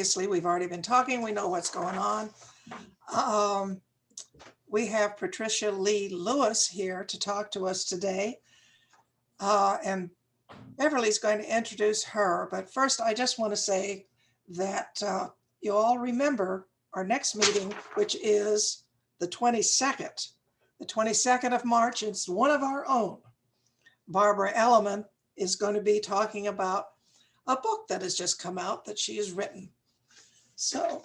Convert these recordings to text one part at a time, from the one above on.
Obviously, we've already been talking. We know what's going on. We have Patricia Lee Lewis here to talk to us today. And Beverly's going to introduce her. But first, I just want to say that you all remember our next meeting, which is the 22nd. The 22nd of March. It's one of our own. Barbara Elliman is going to be talking about a book that has just come out that she has written. So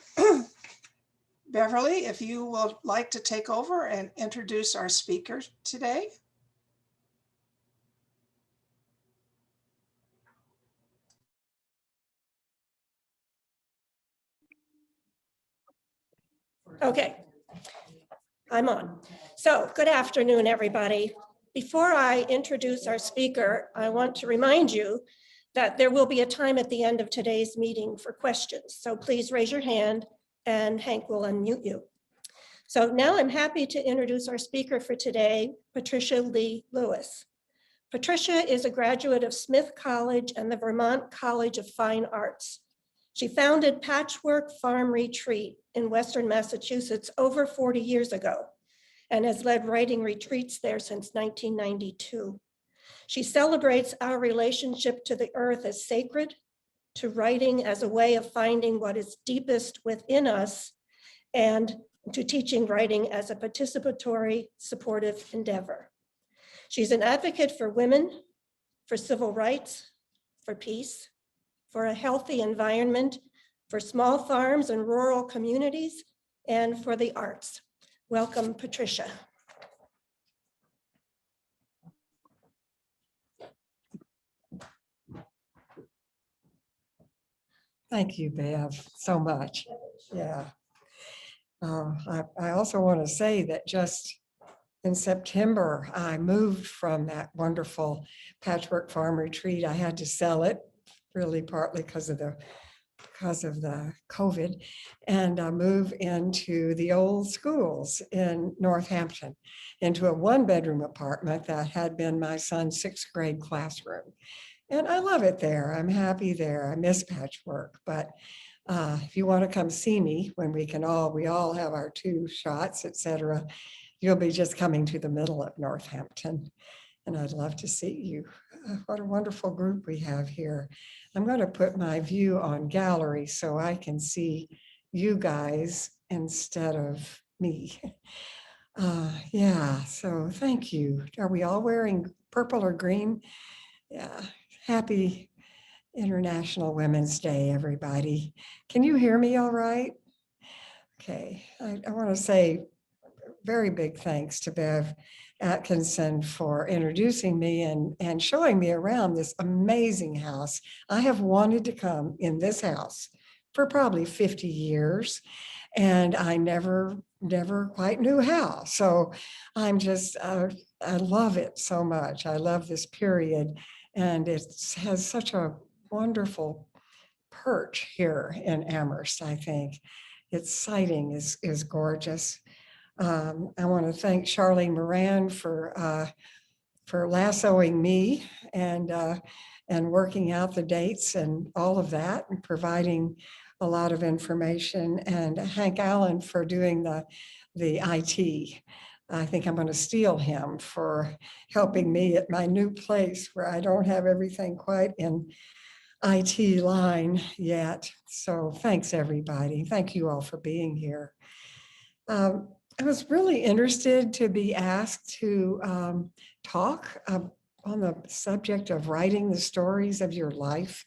Beverly, if you would like to take over and introduce our speaker today. Okay, I'm on. So good afternoon, everybody. Before I introduce our speaker, I want to remind you that there will be a time at the end of today's meeting for questions. So please raise your hand and Hank will unmute you. So now I'm happy to introduce our speaker for today, Patricia Lee Lewis. Patricia is a graduate of Smith College and the Vermont College of Fine Arts. She founded Patchwork Farm Retreat in Western Massachusetts over 40 years ago and has led writing retreats there since 1992. She celebrates our relationship to the earth as sacred, to writing as a way of finding what is deepest within us, and to teaching writing as a participatory, supportive endeavor. She's an advocate for women, for civil rights, for peace, for a healthy environment, for small farms and rural communities, and for the arts. Welcome, Patricia. Thank you, Bev, so much. Yeah. I also want to say that just in September, I moved from that wonderful Patchwork Farm Retreat. I had to sell it, really partly because of the COVID, and I moved into the old schools in Northampton, into a one-bedroom apartment that had been my son's 6th grade classroom. And I love it there. I'm happy there. I miss Patchwork, but if you want to come see me when we all have our 2 shots, etc., you'll be just coming to the middle of Northampton. And I'd love to see you. What a wonderful group we have here. I'm going to put my view on gallery so I can see you guys instead of me. Yeah, so thank you. Are we all wearing purple or green? Yeah, happy International Women's Day, everybody. Can you hear me all right? Okay, I want to say very big thanks to Bev Atkinson for introducing me and showing me around this amazing house. I have wanted to come in this house for probably 50 years, and I never quite knew how. So I'm just, I love it so much. I love this period, and it has such a wonderful perch here in Amherst, I think. Its siting is gorgeous. I want to thank Charlene Moran for lassoing me and working out the dates and all of that and providing a lot of information, and Hank Allen for doing the IT. I think I'm going to steal him for helping me at my new place where I don't have everything quite in IT line yet. So thanks, everybody. Thank you all for being here. I was really interested to be asked to talk on the subject of writing the stories of your life.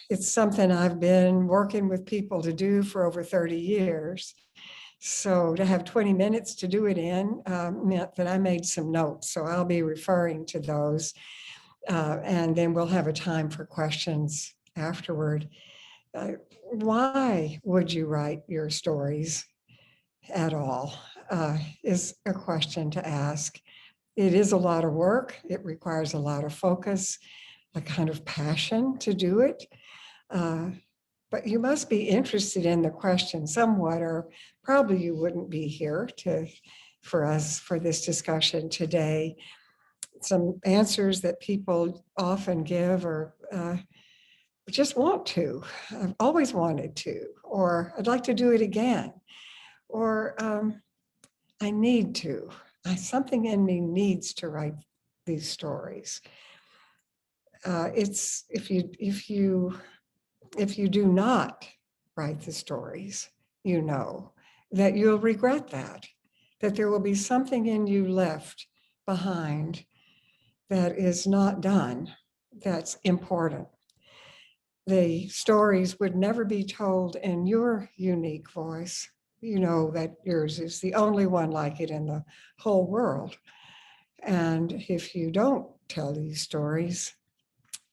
It's something I've been working with people to do for over 30 years. So to have 20 minutes to do it in meant that I made some notes. So I'll be referring to those. And then we'll have a time for questions afterward. Why would you write your stories at all is a question to ask. It is a lot of work. It requires a lot of focus, a kind of passion to do it. But you must be interested in the question somewhat, or probably you wouldn't be here for this discussion today. Some answers that people often give are just want to. I've always wanted to, or I'd like to do it again, or I need to. Something in me needs to write these stories. It's if you do not write the stories, you know that you'll regret that there will be something in you left behind that is not done, that's important. The stories would never be told in your unique voice. You know that yours is the only one like it in the whole world. And if you don't tell these stories,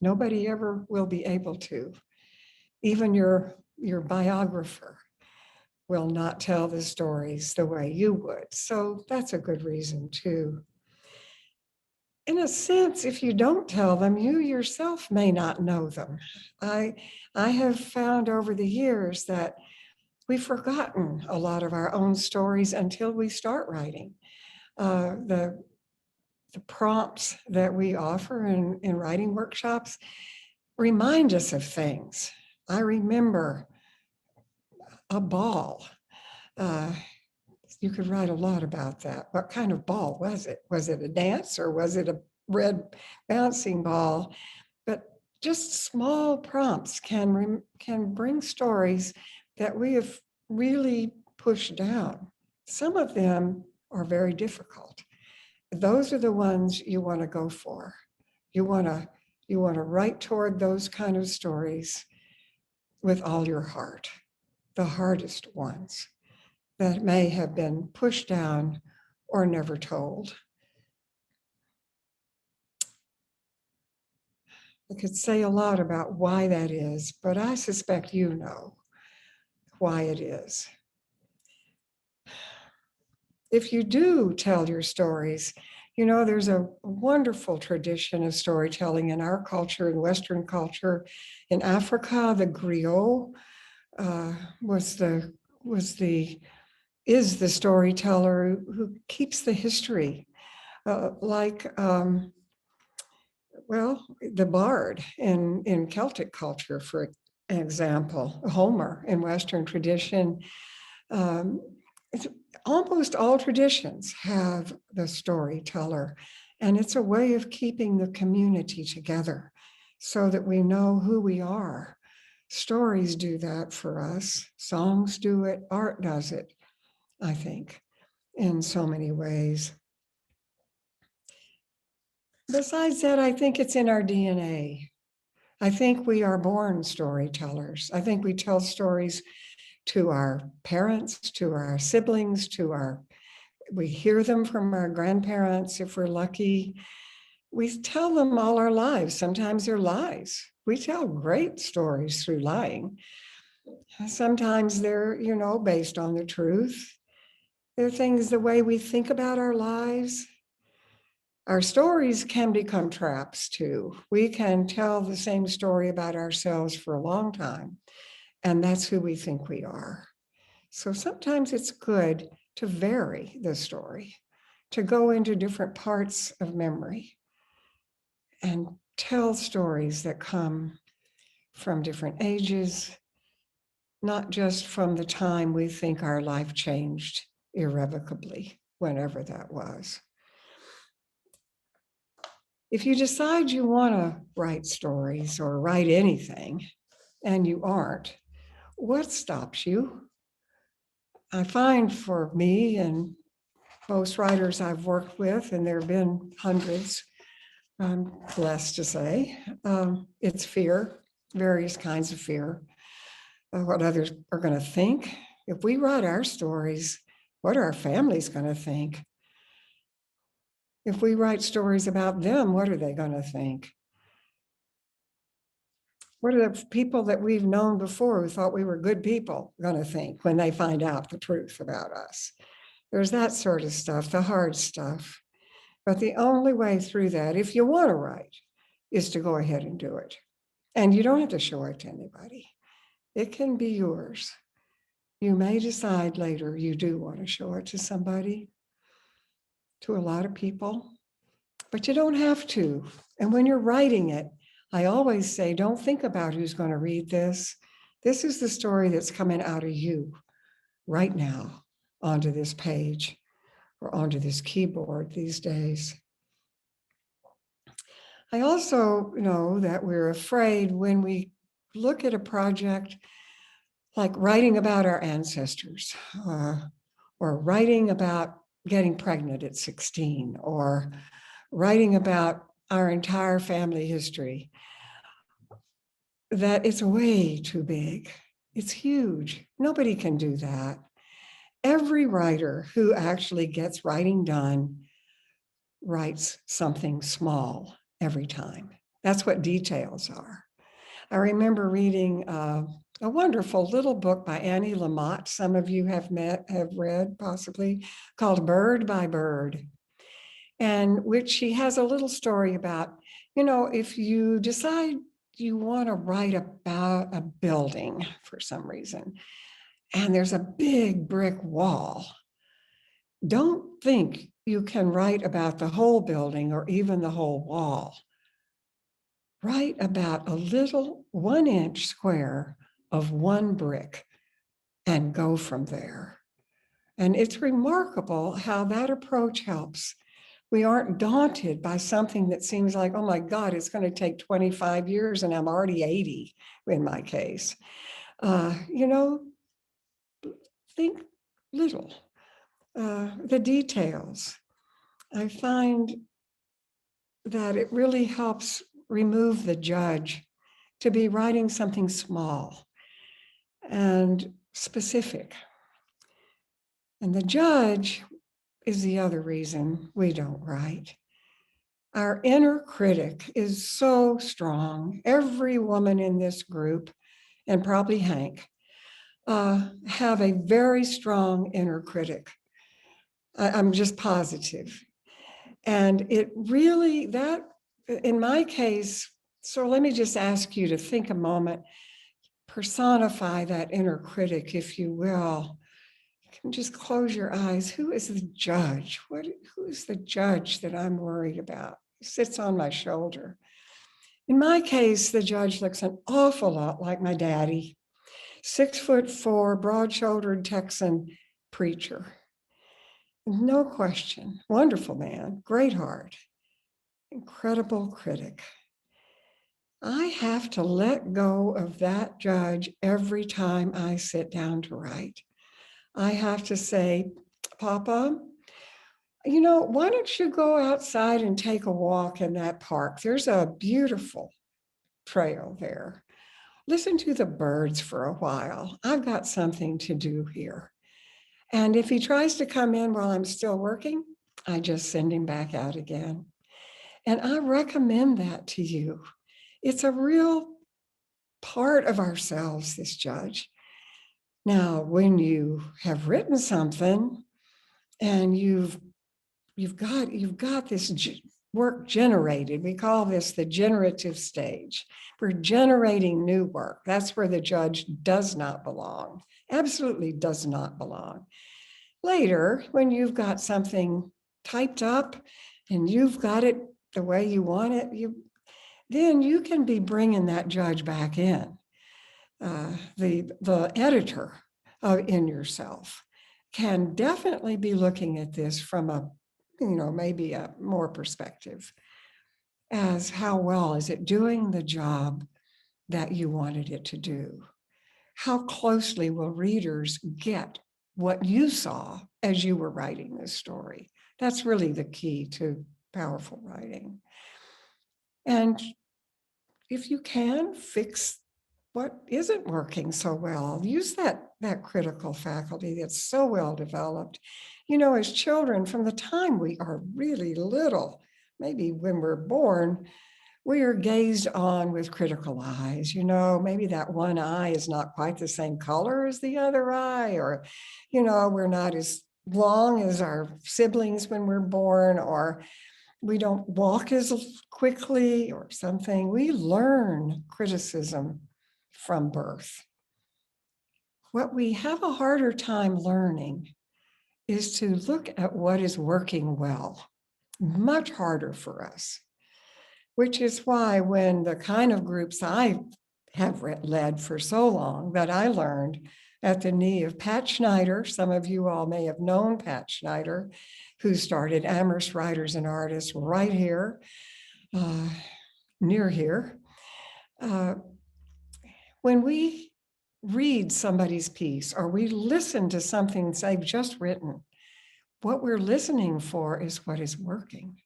nobody ever will be able to. Even your biographer will not tell the stories the way you would. So that's a good reason too. In a sense, if you don't tell them, you yourself may not know them. I have found over the years that we've forgotten a lot of our own stories until we start writing. The prompts that we offer in writing workshops remind us of things. I remember a ball. You could write a lot about that. What kind of ball was it? Was it a dance or was it a red bouncing ball? But just small prompts can bring stories that we have really pushed down. Some of them are very difficult. Those are the ones you want to go for. You want to write toward those kind of stories with all your heart, the hardest ones that may have been pushed down or never told. I could say a lot about why that is, but I suspect you know why it is. If you do tell your stories, you know, there's a wonderful tradition of storytelling in our culture, in Western culture. In Africa, the griot is the storyteller who keeps the history, the bard in Celtic culture, for example, Homer in Western tradition. Almost all traditions have the storyteller, and it's a way of keeping the community together so that we know who we are. Stories do that for us. Songs do it. Art does it, I think, in so many ways. Besides that, I think it's in our DNA. I think we are born storytellers. I think we tell stories to our parents, to our siblings, we hear them from our grandparents if we're lucky. We tell them all our lives. Sometimes they're lies. We tell great stories through lying. Sometimes they're, based on the truth. They're things, the way we think about our lives. Our stories can become traps too. We can tell the same story about ourselves for a long time, and that's who we think we are. So sometimes it's good to vary the story, to go into different parts of memory and tell stories that come from different ages, not just from the time we think our life changed irrevocably, whenever that was. If you decide you want to write stories or write anything, and you aren't, what stops you? I find for me and most writers I've worked with, and there have been hundreds, I'm blessed to say, it's fear, various kinds of fear, what others are going to think. If we write our stories, what are our families going to think? If we write stories about them, what are they going to think? What are the people that we've known before who thought we were good people going to think when they find out the truth about us? There's that sort of stuff, the hard stuff. But the only way through that, if you want to write, is to go ahead and do it. And you don't have to show it to anybody. It can be yours. You may decide later you do want to show it to somebody, to a lot of people, but you don't have to. And when you're writing it, I always say, don't think about who's going to read this. This is the story that's coming out of you right now onto this page or onto this keyboard these days. I also know that we're afraid when we look at a project like writing about our ancestors, or writing about getting pregnant at 16, or writing about our entire family history, that it's way too big. It's huge. Nobody can do that. Every writer who actually gets writing done writes something small every time. That's what details are. I remember reading a wonderful little book by Annie Lamott, some of you have read possibly, called Bird by Bird, and which she has a little story about, if you decide you want to write about a building for some reason, and there's a big brick wall, don't think you can write about the whole building or even the whole wall. Write about a little 1-inch square of one brick and go from there. And it's remarkable how that approach helps. We aren't daunted by something that seems like, oh my God, it's going to take 25 years and I'm already 80 in my case. Think little. The details. I find that it really helps remove the judge to be writing something small and specific. And the judge is the other reason we don't write. Our inner critic is so strong. Every woman in this group, and probably Hank, have a very strong inner critic. I'm just positive. And it really, that, in my case, so let me just ask you to think a moment, personify that inner critic, if you will. You can just close your eyes. Who is the judge? Who is the judge that I'm worried about? Who sits on my shoulder? In my case, the judge looks an awful lot like my daddy, 6'4", broad-shouldered Texan preacher. No question, wonderful man, great heart, incredible critic. I have to let go of that judge every time I sit down to write. I have to say, Papa, why don't you go outside and take a walk in that park? There's a beautiful trail there. Listen to the birds for a while. I've got something to do here. And if he tries to come in while I'm still working, I just send him back out again. And I recommend that to you. It's a real part of ourselves, this judge. Now, when you have written something and you've got this work generated, we call this the generative stage. We're generating new work. That's where the judge does not belong, absolutely does not belong. Later, when you've got something typed up and you've got it the way you want it, then you can be bringing that judge back in. The editor in yourself can definitely be looking at this from maybe a more perspective as how well is it doing the job that you wanted it to do? How closely will readers get what you saw as you were writing this story? That's really the key to powerful writing. And if you can, fix what isn't working so well. Use that critical faculty that's so well developed. As children, from the time we are really little, maybe when we're born, we are gazed on with critical eyes. Maybe that one eye is not quite the same color as the other eye, or, we're not as long as our siblings when we're born, or we don't walk as quickly or something. We learn criticism from birth. What we have a harder time learning is to look at what is working well. Much harder for us. which is why when the kind of groups I have led for so long, that I learned at the knee of Pat Schneider. Some of you all may have known Pat Schneider, who started Amherst Writers and Artists right here, near here. When we read somebody's piece or we listen to something they've just written, what we're listening for is what is working,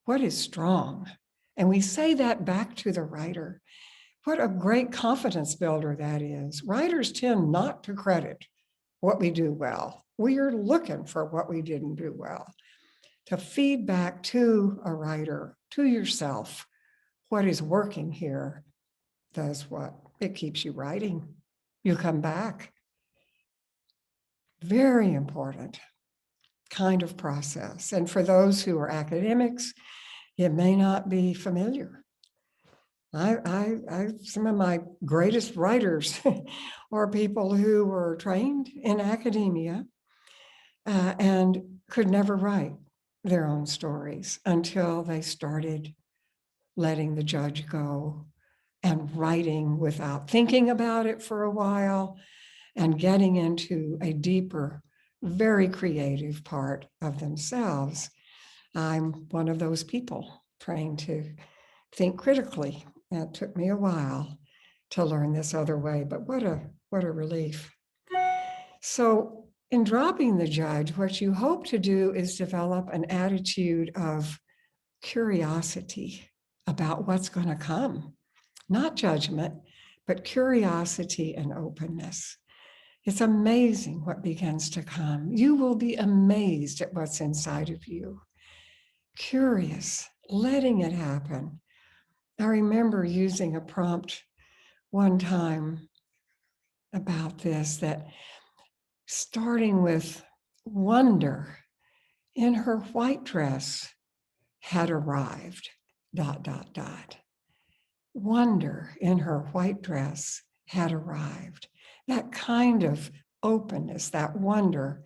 what is strong. And we say that back to the writer. What a great confidence builder that is. Writers tend not to credit what we do well. We are looking for what we didn't do well. To feed back to a writer, to yourself, what is working here does what? It keeps you writing. You come back. Very important kind of process. And for those who are academics, it may not be familiar. Some of my greatest writers are people who were trained in academia and could never write their own stories until they started letting the judge go and writing without thinking about it for a while and getting into a deeper, very creative part of themselves. I'm one of those people trained to think critically. It took me a while to learn this other way, but what a relief. So in dropping the judge, what you hope to do is develop an attitude of curiosity about what's going to come, not judgment, but curiosity and openness. It's amazing what begins to come. You will be amazed at what's inside of you. Curious, letting it happen. I remember using a prompt one time about this, that starting with wonder in her white dress had arrived, ... Wonder in her white dress had arrived. That kind of openness, that wonder.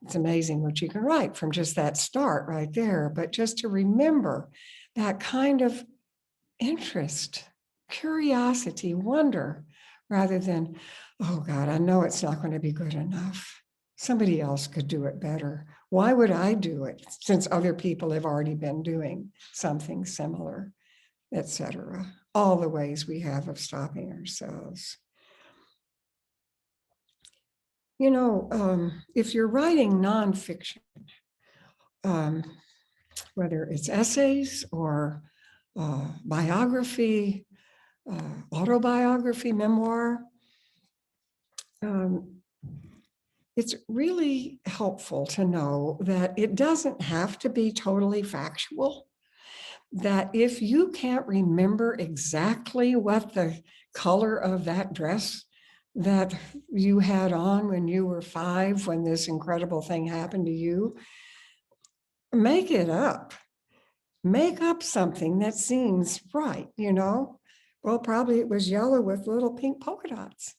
It's amazing what you can write from just that start right there, but just to remember that kind of interest, curiosity, wonder, rather than, oh God, I know it's not going to be good enough. Somebody else could do it better. Why would I do it since other people have already been doing something similar, etc. All the ways we have of stopping ourselves. You know, if you're writing nonfiction, whether it's essays or biography, autobiography, memoir, it's really helpful to know that it doesn't have to be totally factual, that if you can't remember exactly what the color of that dress that you had on when you were 5, when this incredible thing happened to you, make it up. Make up something that seems right, you know? Well, probably it was yellow with little pink polka dots.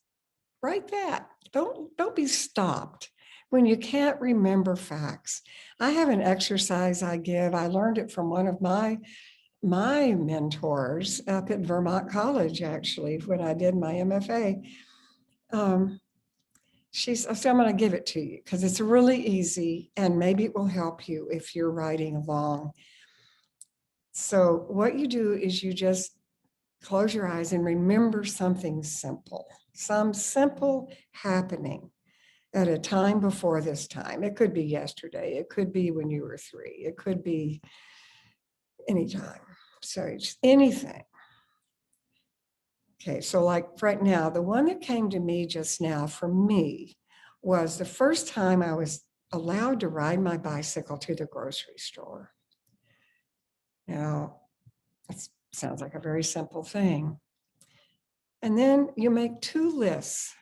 Write that. Don't be stopped when you can't remember facts. I have an exercise I give. I learned it from one of my mentors up at Vermont College, actually, when I did my MFA. So I'm going to give it to you because it's really easy and maybe it will help you if you're writing along. So what you do is you just close your eyes and remember something simple, some simple happening at a time before this time. It could be yesterday. It could be when you were 3. It could be anytime. So it's anything. Okay, so like right now, the one that came to me just now for me was the first time I was allowed to ride my bicycle to the grocery store. Now, it sounds like a very simple thing. And then you make 2 lists.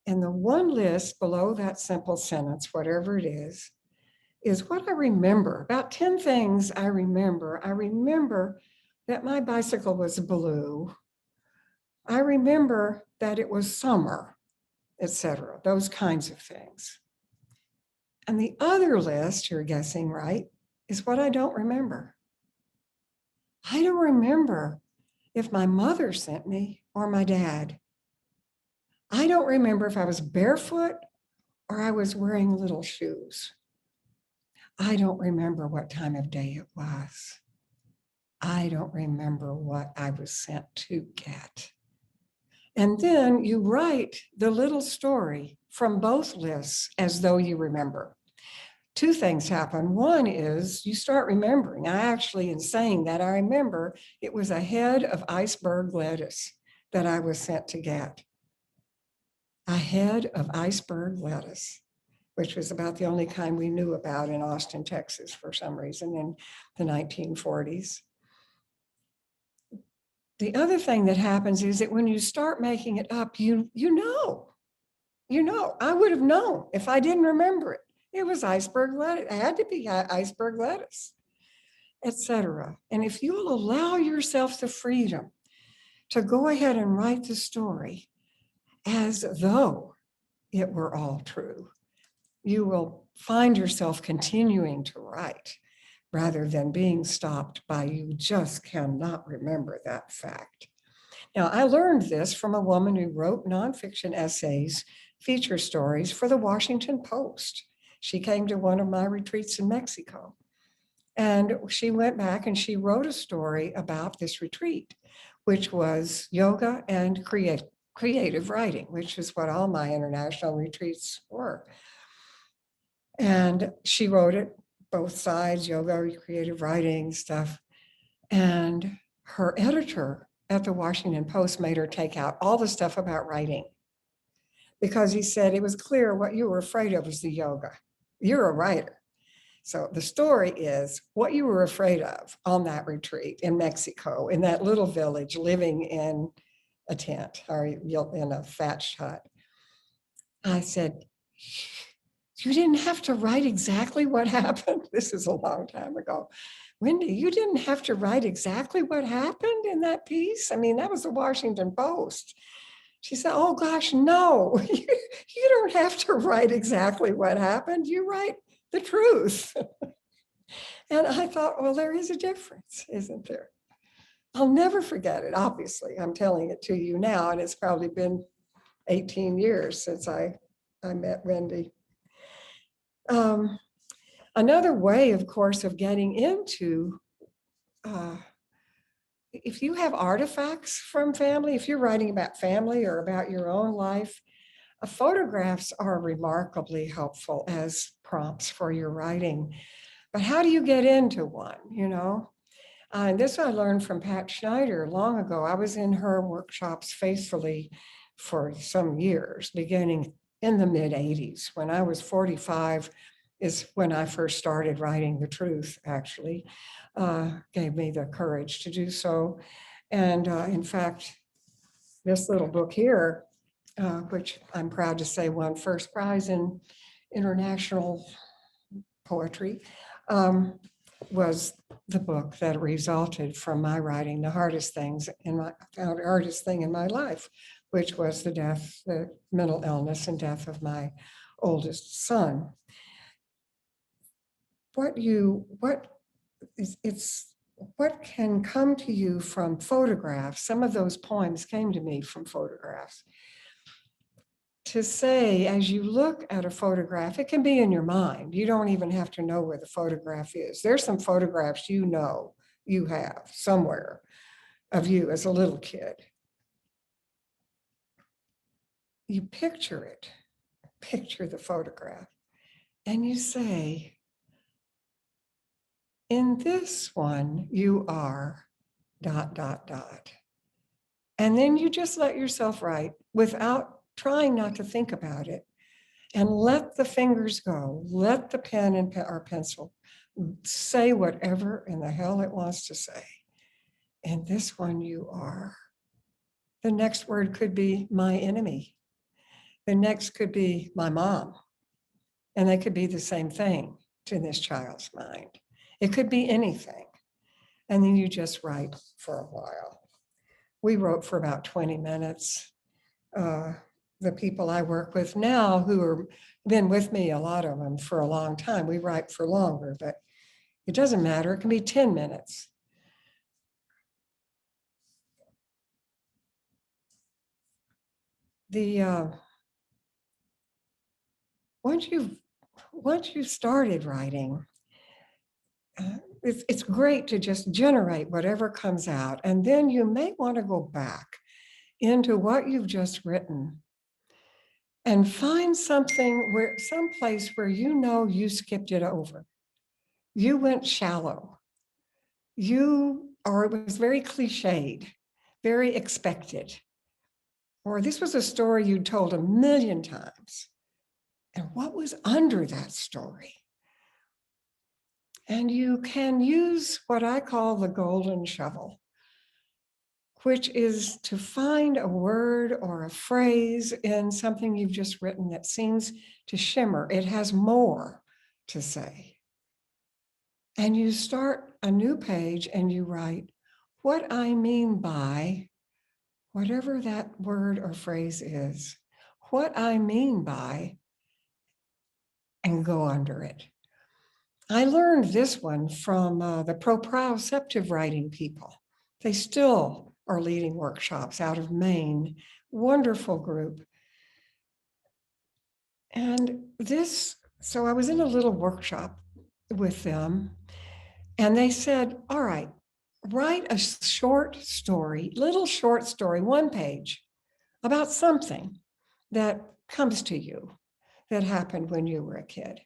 And the one list below that simple sentence, whatever it is what I remember. About 10 things I remember. I remember that my bicycle was blue. I remember that it was summer, etc. Those kinds of things. And the other list, you're guessing right, is what I don't remember. I don't remember if my mother sent me or my dad. I don't remember if I was barefoot or I was wearing little shoes. I don't remember what time of day it was. I don't remember what I was sent to get. And then you write the little story from both lists as though you remember. Two things happen. One is you start remembering. I actually, in saying that, I remember it was a head of iceberg lettuce that I was sent to get. A head of iceberg lettuce, which was about the only kind we knew about in Austin, Texas, for some reason in the 1940s. The other thing that happens is that when you start making it up, you know, I would have known if I didn't remember it. It was iceberg lettuce. It had to be iceberg lettuce, etc. And if you will allow yourself the freedom to go ahead and write the story as though it were all true, you will find yourself continuing to write rather than being stopped by you just cannot remember that fact. Now, I learned this from a woman who wrote nonfiction essays, feature stories for the Washington Post. She came to one of my retreats in Mexico. And she went back and she wrote a story about this retreat, which was yoga and creative writing, which is what all my international retreats were. And she wrote it both sides, yoga, creative writing stuff. And her editor at the Washington Post made her take out all the stuff about writing because he said it was clear what you were afraid of was the yoga. You're a writer. So the story is what you were afraid of on that retreat in Mexico, in that little village, living in a tent or in a thatched hut. I said, you didn't have to write exactly what happened. This is a long time ago. Wendy, you didn't have to write exactly what happened in that piece. I mean, that was the Washington Post. She said, oh gosh, no, you don't have to write exactly what happened. You write the truth. And I thought, well, there is a difference, isn't there? I'll never forget it. Obviously, I'm telling it to you now, and it's probably been 18 years since I met Wendy. Another way, of course, of getting into, if you have artifacts from family, if you're writing about family or about your own life, photographs are remarkably helpful as prompts for your writing. But how do you get into one, you know? And this I learned from Pat Schneider long ago. I was in her workshops faithfully for some years, beginning in the mid 80s. When I was 45 is when I first started writing the truth, actually. Gave me the courage to do so. And in fact, this little book here, which I'm proud to say won first prize in international poetry, was the book that resulted from my writing the hardest thing in my life, which was the mental illness and death of my oldest son. What can come to you from photographs? Some of those poems came to me from photographs. To say, as you look at a photograph, it can be in your mind. You don't even have to know where the photograph is. There's some photographs you know you have somewhere of you as a little kid. You picture it, picture the photograph, and you say, in this one, you are ... And then you just let yourself write without trying not to think about it, and let the fingers go, let the pen or pencil say whatever in the hell it wants to say. And this one you are. The next word could be my enemy. The next could be my mom. And they could be the same thing to this child's mind. It could be anything. And then you just write for a while. We wrote for about 20 minutes. The people I work with now who have been with me, a lot of them for a long time, we write for longer, but it doesn't matter. It can be 10 minutes. the once you've started writing, it's great to just generate whatever comes out. And then you may want to go back into what you've just written and find someplace where you know you skipped it over. You went shallow. Or it was very cliched, very expected. Or this was a story you told a million times. And what was under that story? And you can use what I call the golden shovel, which is to find a word or a phrase in something you've just written that seems to shimmer. It has more to say. And you start a new page and you write, what I mean by whatever that word or phrase is, what I mean by, and go under it. I learned this one from the proprioceptive writing people. They still are leading workshops out of Maine. Wonderful group. And so I was in a little workshop with them, and they said, all right, write a little short story, 1 page, about something that comes to you that happened when you were a kid.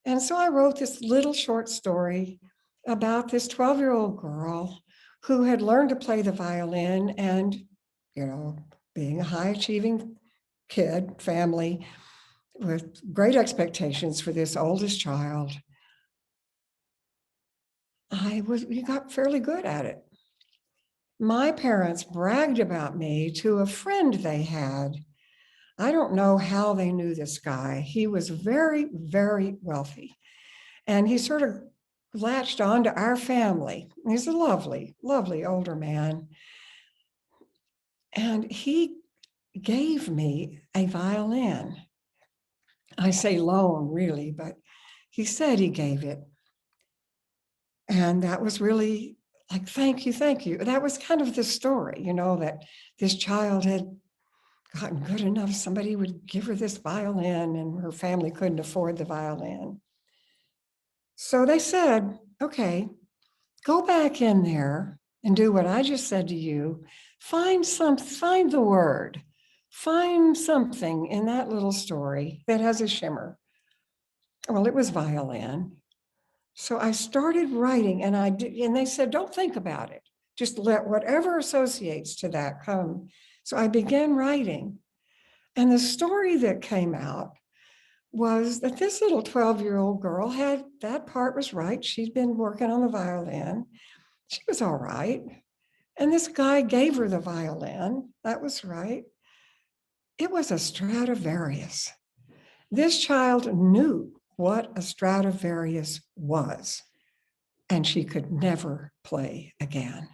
And so I wrote this little short story about this 12-year-old girl who had learned to play the violin and, being a high-achieving kid, family with great expectations for this oldest child, we got fairly good at it. My parents bragged about me to a friend they had. I don't know how they knew this guy. He was very, very wealthy. And he sort of latched on to our family. He's a lovely, lovely older man. And he gave me a violin. I say loan, really, but he said he gave it. And that was really like, thank you, thank you. That was kind of the story, that this child had gotten good enough, somebody would give her this violin and her family couldn't afford the violin. So they said, okay, go back in there and do what I just said to you. Find the word, find something in that little story that has a shimmer. Well, it was violin. So I started writing and they said, don't think about it. Just let whatever associates to that come. So I began writing. And the story that came out was that this little 12-year-old girl that part was right. She'd been working on the violin. She was all right. And this guy gave her the violin. That was right. It was a Stradivarius. This child knew what a Stradivarius was, and she could never play again.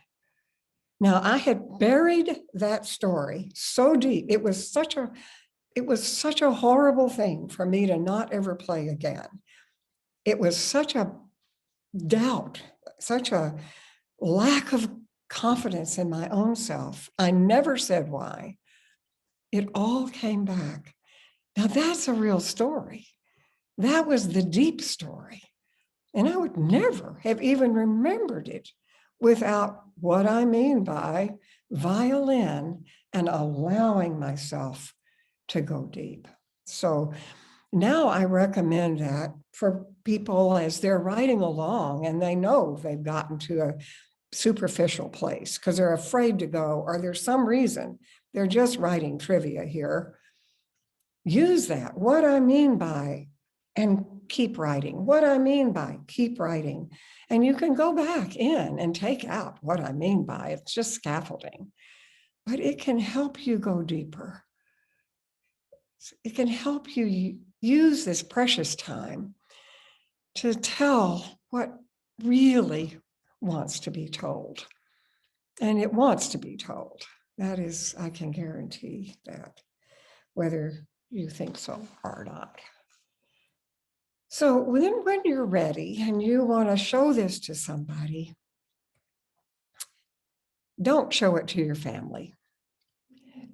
Now, I had buried that story so deep. It was such a horrible thing for me to not ever play again. It was such a doubt, such a lack of confidence in my own self. I never said why. It all came back. Now that's a real story. That was the deep story. And I would never have even remembered it without what I mean by violin and allowing myself to go deep. So now I recommend that for people as they're writing along and they know they've gotten to a superficial place because they're afraid to go, or there's some reason they're just writing trivia here. Use that, what I mean by, and keep writing. What I mean by, keep writing. And you can go back in and take out what I mean by. It's just scaffolding, but it can help you go deeper. It can help you use this precious time to tell what really wants to be told. And it wants to be told. That is, I can guarantee that, whether you think so or not. So then when you're ready and you want to show this to somebody, don't show it to your family.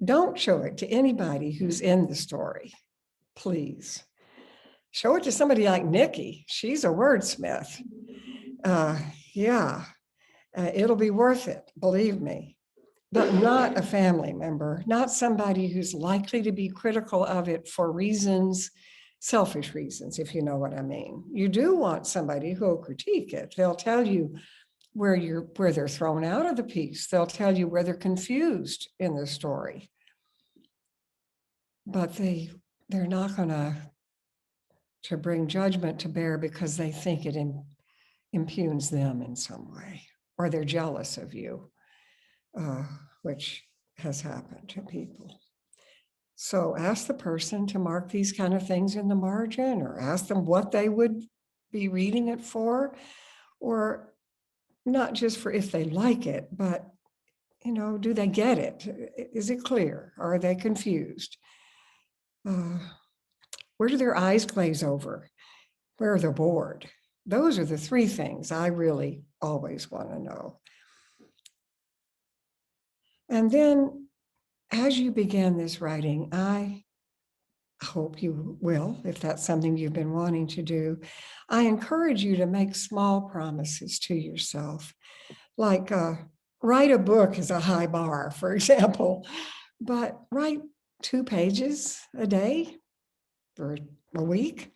Don't show it to anybody who's in the story, please. Show it to somebody like Nikki. She's a wordsmith. Yeah, it'll be worth it, believe me. But not a family member, not somebody who's likely to be critical of it for reasons, selfish reasons, if you know what I mean. You do want somebody who will critique it. They'll tell you where they're thrown out of the piece. They'll tell you where they're confused in the story. But they're not going to bring judgment to bear because they think it impugns them in some way, or they're jealous of you, which has happened to people. So ask the person to mark these kind of things in the margin, or ask them what they would be reading it for, or not just for if they like it, but, do they get it? Is it clear? Are they confused? Where do their eyes glaze over? Where are they bored? Those are the three things I really always want to know. And then as you begin this writing, I hope you will, if that's something you've been wanting to do, I encourage you to make small promises to yourself, like write a book is a high bar, for example, but write 2 pages a day for a week.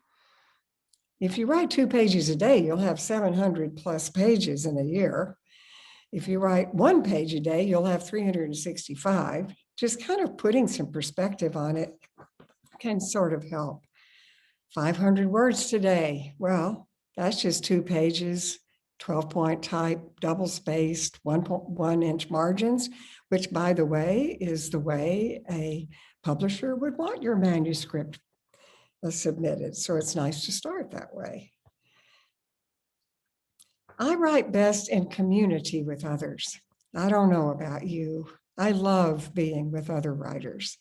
If you write 2 pages a day, you'll have 700 plus pages in a year. If you write 1 page a day, you'll have 365. Just kind of putting some perspective on it can sort of help. 500 words today. Well, that's just 2 pages, 12-point type, double spaced, 1.1 inch margins, which, by the way, is the way a publisher would want your manuscript submitted. So it's nice to start that way. I write best in community with others. I don't know about you. I love being with other writers.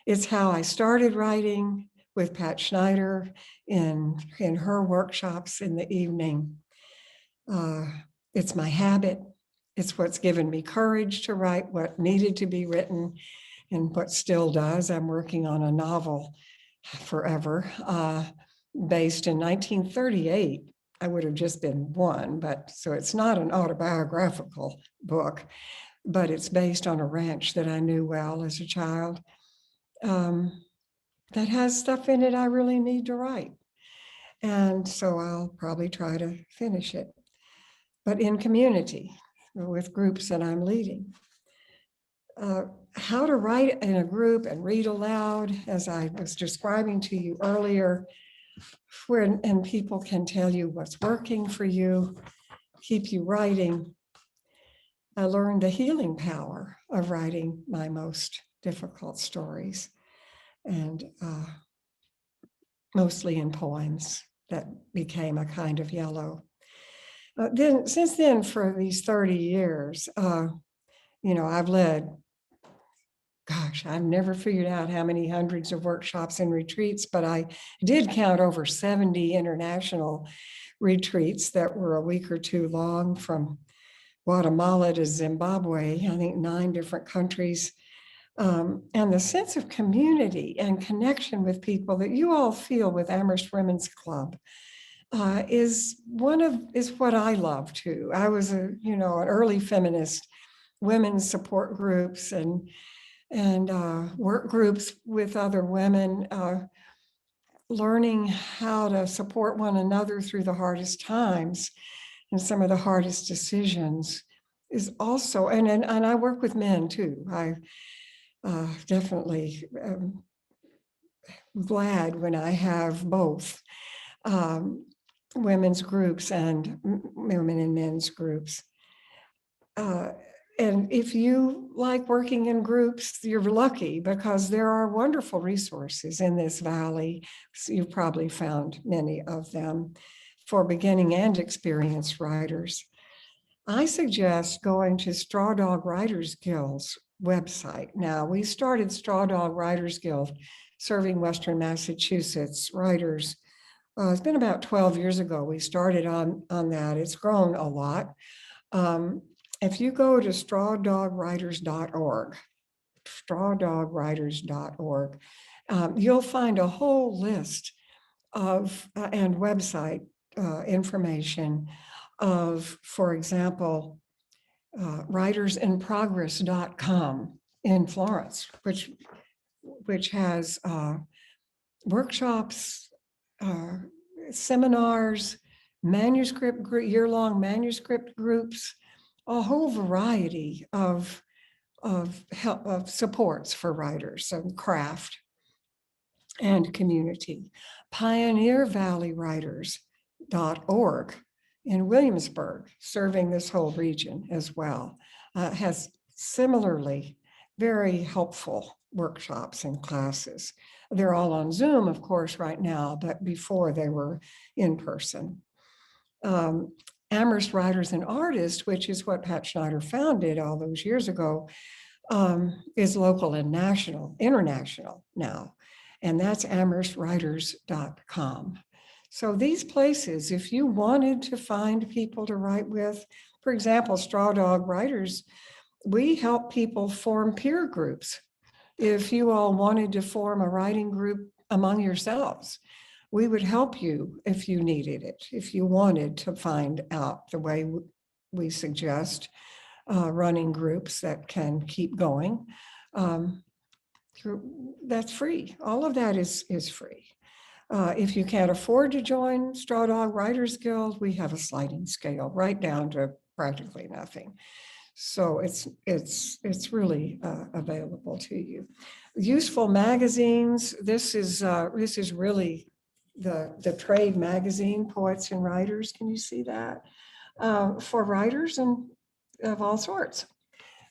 It's how I started writing with Pat Schneider in her workshops in the evening. It's my habit. It's what's given me courage to write what needed to be written and what still does. I'm working on a novel forever, based in 1938. I would have just been 1, but so it's not an autobiographical book, but it's based on a ranch that I knew well as a child, that has stuff in it I really need to write. And so I'll probably try to finish it, but in community with groups that I'm leading. How to write in a group and read aloud, as I was describing to you earlier, and people can tell you what's working for you, keep you writing. I learned the healing power of writing my most difficult stories, and mostly in poems that became a kind of yellow. Since then, for these 30 years, I've led, I've never figured out how many hundreds of workshops and retreats, but I did count over 70 international retreats that were a week or 2 long, from Guatemala to Zimbabwe, I think 9 different countries. And the sense of community and connection with people that you all feel with Amherst Women's Club is what I love too. I was an early feminist, women's support groups and work groups with other women, learning how to support one another through the hardest times and some of the hardest decisions is also, and I work with men too. I definitely glad when I have both women's groups and women and men's groups. And if you like working in groups, you're lucky, because there are wonderful resources in this valley. So you've probably found many of them for beginning and experienced writers. I suggest going to Straw Dog Writers Guild's website. Now, we started Straw Dog Writers Guild serving Western Massachusetts writers. It's been about 12 years ago we started on that. It's grown a lot. If you go to strawdogwriters.org, strawdogwriters.org. You'll find a whole list of and website information of, for example, writersinprogress.com in Florence, which has workshops, seminars, year-long manuscript groups, a whole variety of help, of supports for writers and craft and community. PioneerValleyWriters.org in Williamsburg, serving this whole region as well, has similarly very helpful workshops and classes. They're all on Zoom, of course, right now, but before they were in person. Amherst Writers and Artists, which is what Pat Schneider founded all those years ago, is local and international now. And that's amherstwriters.com. So these places, if you wanted to find people to write with, for example, Straw Dog Writers, we help people form peer groups. If you all wanted to form a writing group among yourselves, we would help you if you needed it, if you wanted to find out the way we suggest running groups that can keep going. That's free. All of that is free. If you can't afford to join Straw Dog Writers Guild, we have a sliding scale right down to practically nothing. So it's really available to you. Useful magazines. This is really the trade magazine, Poets and Writers. Can you see that? For writers and of all sorts.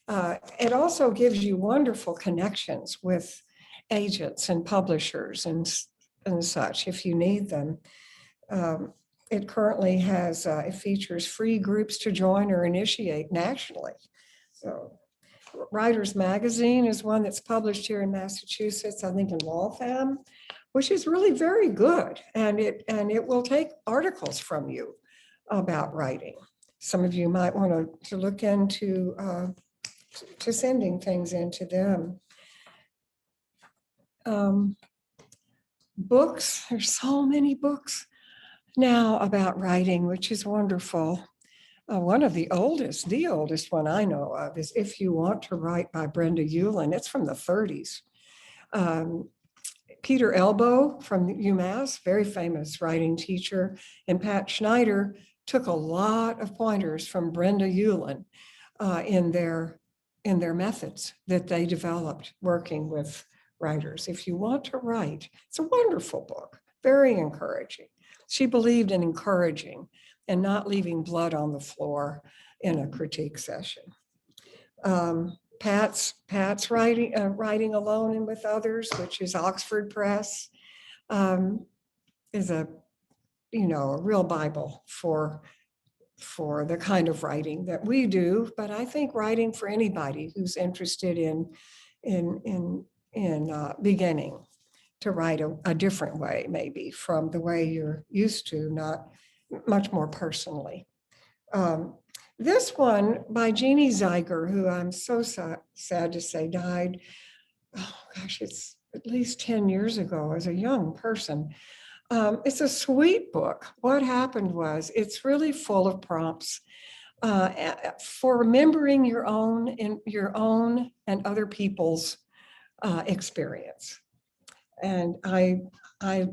It also gives you wonderful connections with agents and publishers and such if you need them. It currently has, it features free groups to join or initiate nationally. So Writers Magazine is one that's published here in Massachusetts, I think in Waltham, which is really very good. And it will take articles from you about writing. Some of you might want to look into to sending things into them. Books, there's so many books now about writing, which is wonderful. One of the oldest one I know of is If You Want to Write by Brenda Ullin. It's from the 30s. Peter Elbow from UMass, very famous writing teacher, and Pat Schneider took a lot of pointers from Brenda Ullin in their methods that they developed working with writers. If You Want to Write, it's a wonderful book, very encouraging. She believed in encouraging and not leaving blood on the floor in a critique session. Pat's writing Alone and with Others, which is Oxford Press, is a real Bible for the kind of writing that we do. But I think writing for anybody who's interested in beginning to write a different way, maybe from the way you're used to, not much more personally. This one by Jeannie Zeiger, who I'm so sad to say died, oh gosh, it's at least 10 years ago as a young person. It's a sweet book. What happened was it's really full of prompts for remembering your own and other people's experience. And as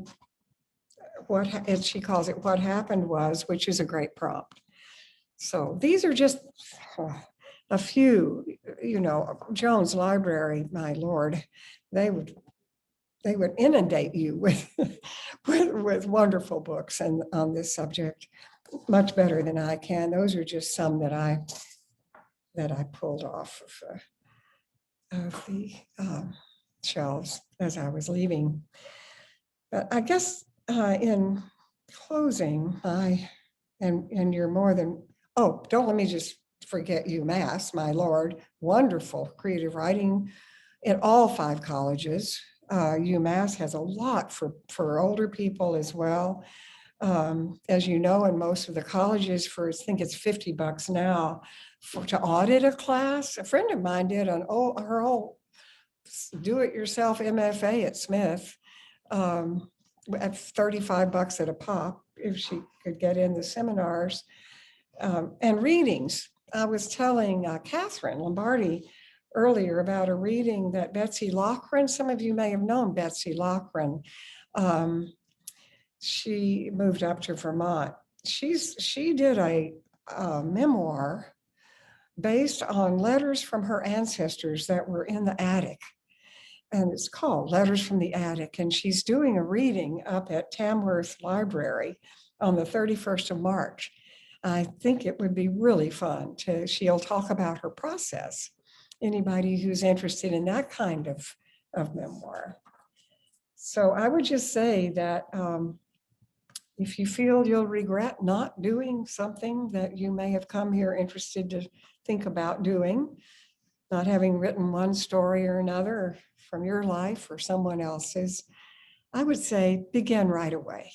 she calls it, what happened was, which is a great prompt. So these are just a few, Jones Library, my Lord, they would inundate you with wonderful books and on this subject, much better than I can. Those are just some that I pulled off of the shelves as I was leaving. But I guess in closing, and you're more than, don't let me just forget UMass, my Lord, wonderful creative writing in all 5 colleges. UMass has a lot for older people as well. As you know, in most of the colleges, I think it's $50 now to audit a class. A friend of mine did her whole do-it-yourself MFA at Smith at $35 at a pop if she could get in the seminars and readings. I was telling Catherine Lombardi earlier about a reading that Betsy Loughran, some of you may have known Betsy Loughran. She moved up to Vermont. She did a memoir based on letters from her ancestors that were in the attic. And it's called Letters from the Attic. And she's doing a reading up at Tamworth Library on the 31st of March. I think it would be really fun she'll talk about her process. Anybody who's interested in that kind of memoir. So I would just say that if you feel you'll regret not doing something that you may have come here interested to think about doing, not having written one story or another from your life or someone else's, I would say begin right away.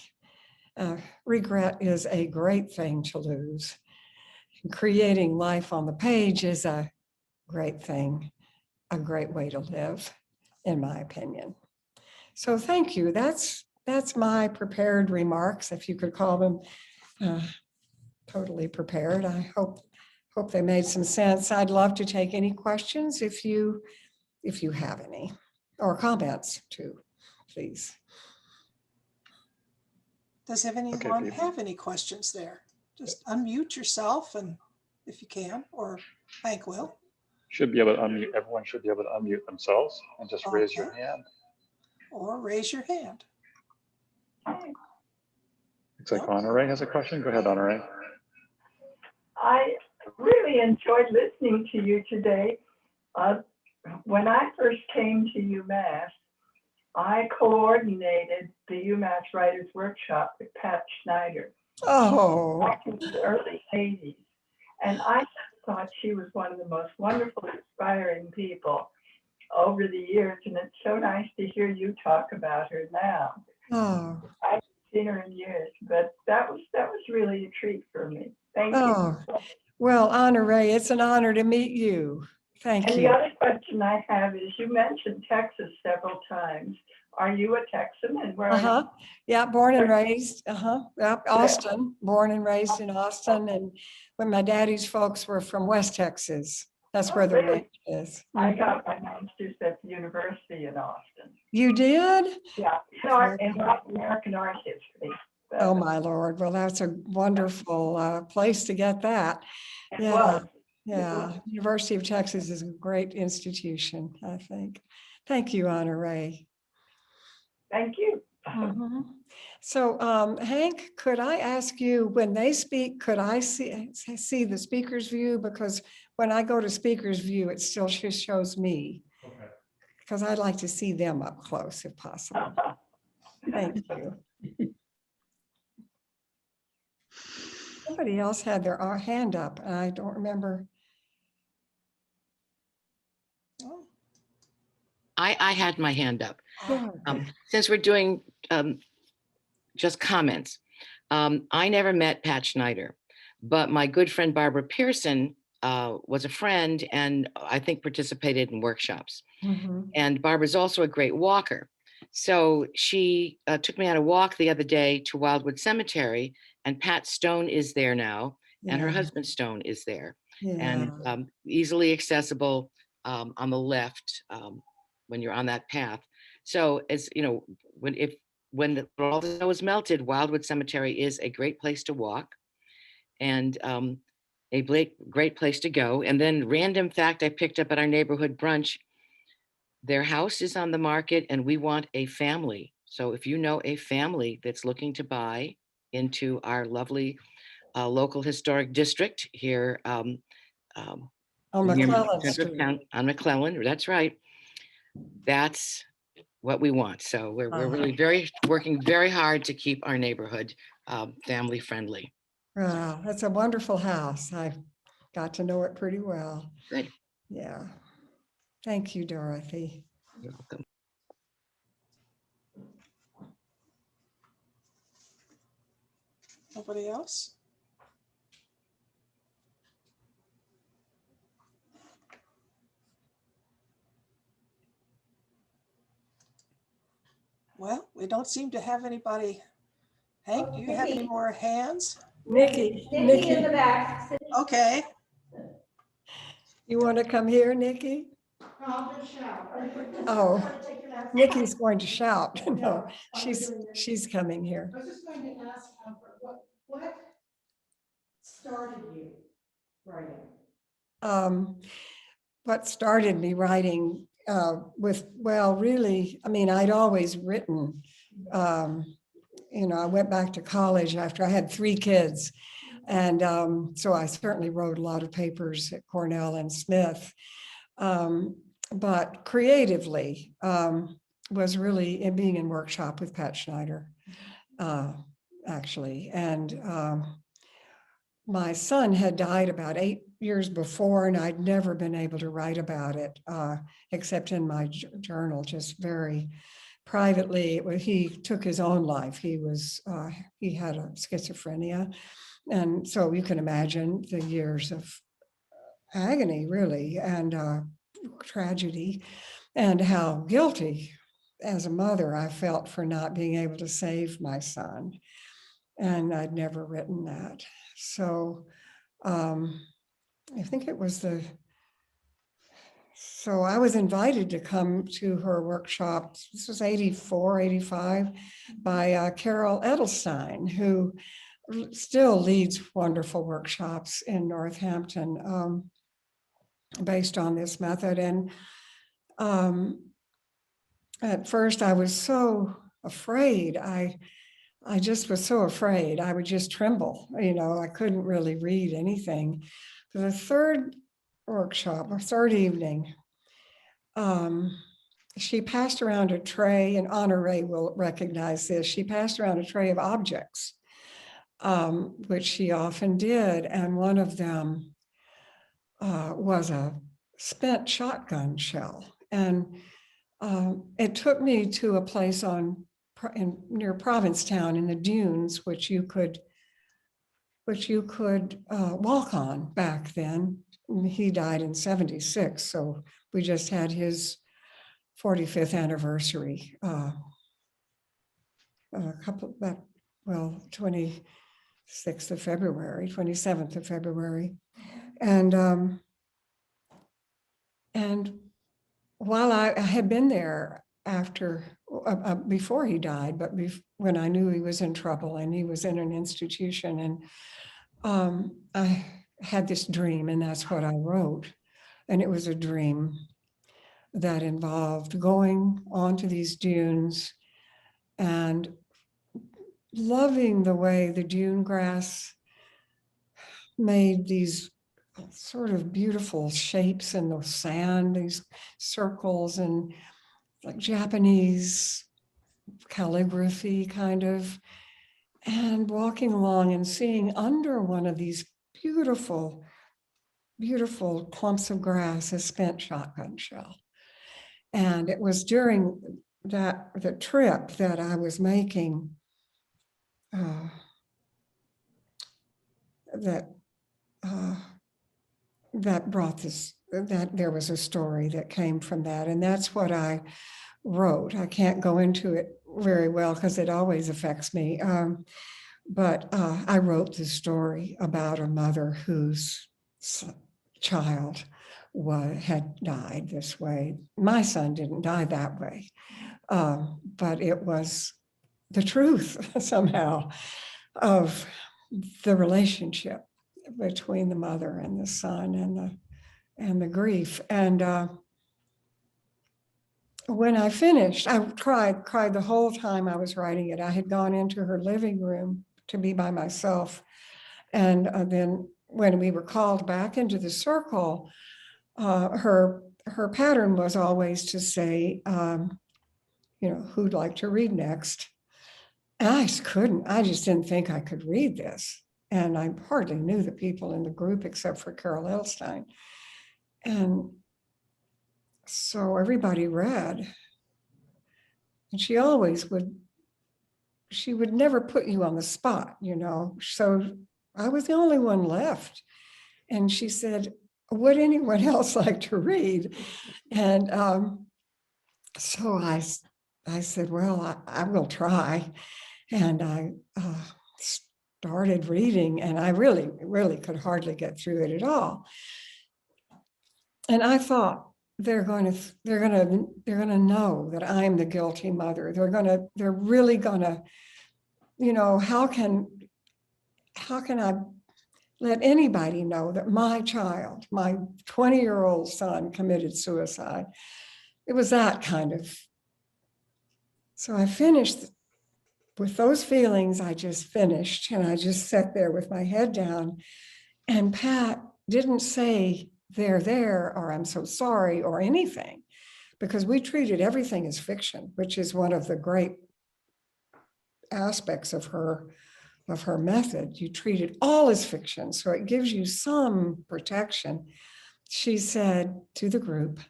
Regret is a great thing to lose. Creating life on the page is a great thing, a great way to live, in my opinion. So thank you. That's my prepared remarks, if you could call them totally prepared. I hope they made some sense. I'd love to take any questions if you have any, or comments too, please. Does anyone have any questions there? Just unmute yourself, and if you can, or Hank will. Should be able to unmute. Everyone should be able to unmute themselves and just raise your hand. Or raise your hand. Looks like Honore has a question. Go ahead, Honore. I really enjoyed listening to you today. When I first came to UMass, I coordinated the UMass Writers Workshop with Pat Schneider back in the early 80s. And I thought she was one of the most wonderful, inspiring people over the years. And it's so nice to hear you talk about her now. I haven't seen her in years, but that was really a treat for me. Thank you. Well, Honore, it's an honor to meet you. Thank you. And the other question I have is, you mentioned Texas several times. Are you a Texan? And where? Yeah, born and raised. Yep, Austin. Born and raised in Austin. And when my daddy's folks were from West Texas, that's where the ranch is. I got my master's at the university in Austin. You did? Yeah, in American art history. Oh my Lord! Well, that's a wonderful place to get that. Yeah. University of Texas is a great institution, I think. Thank you, Honore. Thank you. So, Hank, could I ask you, when they speak, could I see the speaker's view? Because when I go to speaker's view, it still just shows me. Okay. Because I'd like to see them up close if possible. Thank you. Somebody else had their hand up, and I don't remember. I had my hand up. Since we're doing just comments, I never met Pat Schneider, but my good friend Barbara Pearson was a friend and I think participated in workshops. And Barbara's also a great walker. So she took me on a walk the other day to Wildwood Cemetery, and Pat Stone is there now, and her husband Stone is there, and easily accessible on the left when you're on that path. So as you know, when all the snow is melted, Wildwood Cemetery is a great place to walk, and a great place to go. And then random fact I picked up at our neighborhood brunch, their house is on the market and we want a family. So if you know a family that's looking to buy into our lovely local historic district here on McClellan Street. On McClellan, that's right. That's what we want. So we're really working very hard to keep our neighborhood family friendly. Wow, that's a wonderful house. I got to know it pretty well. Good. Yeah. Thank you, Dorothy. You're welcome. Nobody else? Well, we don't seem to have anybody. Hank, do you have any more hands? Nikki, Nikki in the Nikki, back. Okay. you want to come here, Nikki? Oh, Nikki's going to shout. No, she's coming here. I was just going to ask, what started you writing? What started me writing well, really, I mean, I'd always written. I went back to college after I had 3 kids. And so I certainly wrote a lot of papers at Cornell and Smith. But creatively was really in being in workshop with Pat Schneider, actually. And my son had died about 8 years before, and I'd never been able to write about it, except in my journal, just very privately. He took his own life. He had a schizophrenia. And so you can imagine the years of agony, really, and tragedy, and how guilty as a mother I felt for not being able to save my son. And I'd never written that. So I think it was so I was invited to come to her workshop. This was 84, 85, by Carol Edelstein, who still leads wonderful workshops in Northampton based on this method. And at first I was so afraid. I just was so afraid. I would just tremble. I couldn't really read anything. For the third workshop, or third evening, she passed around a tray, and Honor Ray will recognize this. She passed around a tray of objects, which she often did. And one of them was a spent shotgun shell. And it took me to a place near Provincetown in the dunes, which you could walk on back then. He died in 76, so we just had his 45th anniversary. 26th of February, 27th of February, and while I had been there after, before he died, but when I knew he was in trouble and he was in an institution, and I had this dream, and that's what I wrote. And it was a dream that involved going onto these dunes and loving the way the dune grass made these sort of beautiful shapes in the sand, these circles, and like Japanese calligraphy kind of, and walking along and seeing under one of these beautiful, beautiful clumps of grass a spent shotgun shell. And it was during the trip that I was making that brought this, that there was a story that came from that. And that's what I wrote. I can't go into it very well because it always affects me. But I wrote this story about a mother whose child had died this way. My son didn't die that way, but it was the truth somehow of the relationship between the mother and the son, and the grief. And when I finished, I cried the whole time I was writing it. I had gone into her living room to be by myself. And then when we were called back into the circle, her pattern was always to say, who'd like to read next? And I just didn't think I could read this. And I hardly knew the people in the group except for Carol Edelstein. And so everybody read. And she would never put you on the spot, So I was the only one left. And she said, would anyone else like to read? And so I I said, well, I will try. And I started reading, and I really, really could hardly get through it at all. And I thought, they're going to know that I'm the guilty mother. They're really gonna, how can I let anybody know that my child, my 20-year-old son, committed suicide? It was that kind of. So I finished with those feelings. I just finished, and I just sat there with my head down. And Pat didn't say they're there or I'm so sorry or anything, because we treated everything as fiction, which is one of the great aspects of her method. You treat it all as fiction, so it gives you some protection. She said to the group,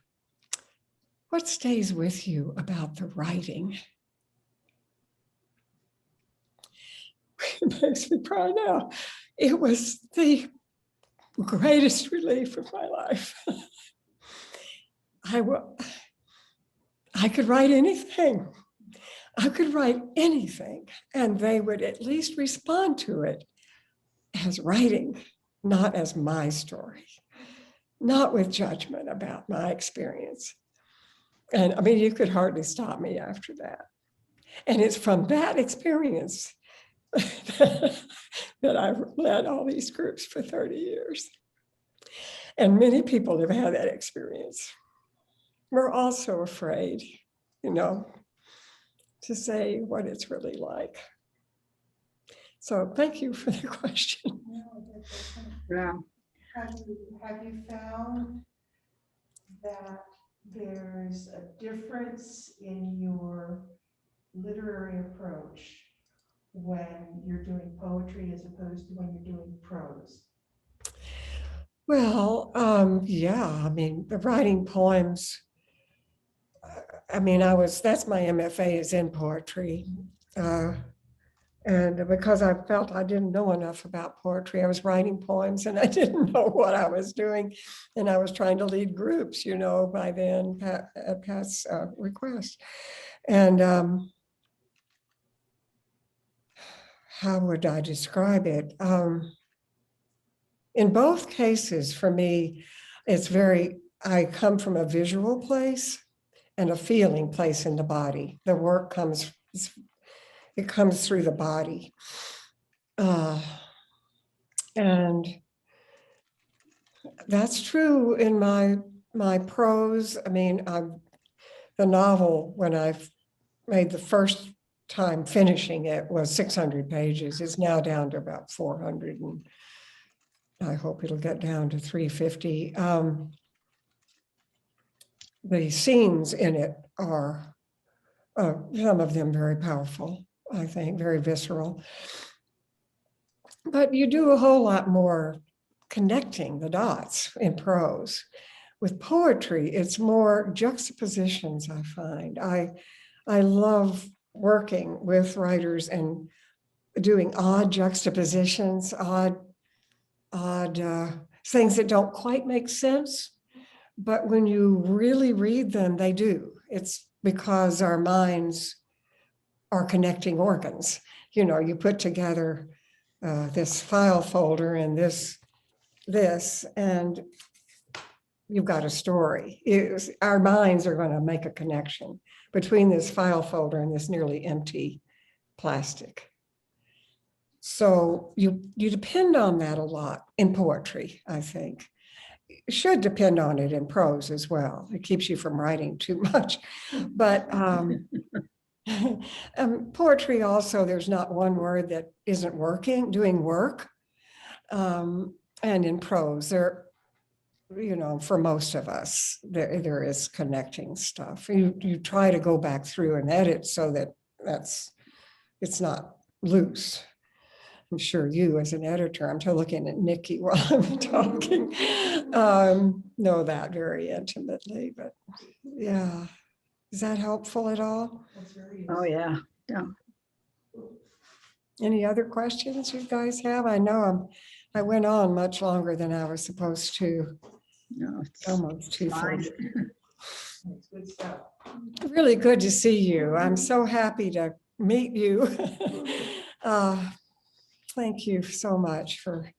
what stays with you about the writing? It makes me cry now. It was the greatest relief of my life. I could write anything. I could write anything, and they would at least respond to it as writing, not as my story, not with judgment about my experience. And I mean, you could hardly stop me after that. And it's from that experience that I've led all these groups for 30 years. And many people have had that experience. We're also afraid, to say what it's really like. So thank you for the question. Yeah. Have you found that there's a difference in your literary approach when you're doing poetry as opposed to when you're doing prose? Well, yeah, I mean, the writing poems, I mean, that's my MFA is in poetry. And because I felt I didn't know enough about poetry, I was writing poems and I didn't know what I was doing. And I was trying to lead groups, by then, at Pat's request. And how would I describe it? In both cases, for me, I come from a visual place and a feeling place in the body. The work comes through the body. And that's true in my prose. I mean, the novel, when I've made the first time finishing it, was 600 pages. It's now down to about 400, and I hope it'll get down to 350. The scenes in it are, some of them very powerful, I think, very visceral. But you do a whole lot more connecting the dots in prose. With poetry, it's more juxtapositions, I find. I love working with writers and doing odd juxtapositions, odd things that don't quite make sense. But when you really read them, they do. It's because our minds are connecting organs. You put together this file folder and this, and you've got a story. Our minds are going to make a connection between this file folder and this nearly empty plastic. So you depend on that a lot in poetry, I think. You should depend on it in prose as well. It keeps you from writing too much. But poetry also, there's not one word that isn't doing work. And in prose, for most of us, there is connecting stuff. You try to go back through and edit so that it's not loose. I'm sure you, as an editor, I'm looking at Nikki while I'm talking, know that very intimately. But yeah, is that helpful at all? Oh, yeah. Yeah. Any other questions you guys have? I know I went on much longer than I was supposed to. No, it's Almost 2:40. fine. It's good stuff. Really good to see you. I'm so happy to meet you. Thank you so much for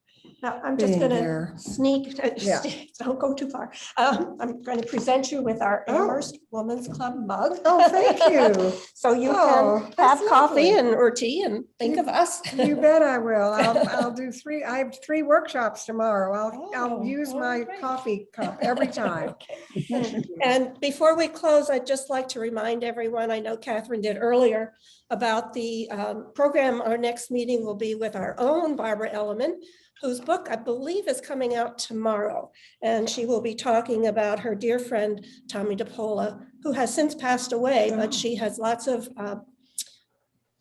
Now, I'm just being gonna there. sneak, Yeah. don't go too far. I'm going to present you with our Oh. Amherst Women's Club mug. Oh, thank you. So you Oh, can that's have coffee lovely. and or tea and think of us. You bet I will. I'll do three. I have 3 workshops tomorrow. I'll Oh, use all my right. coffee cup every time. Okay. And before we close, I'd just like to remind everyone, I know Catherine did earlier, about the program. Our next meeting will be with our own Barbara Elliman, whose book I believe is coming out tomorrow. And she will be talking about her dear friend, Tommy DePola, who has since passed away, but she has lots of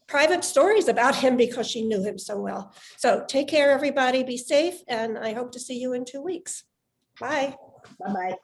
private stories about him because she knew him so well. So take care, everybody, be safe, and I hope to see you in 2 weeks. Bye. Bye-bye.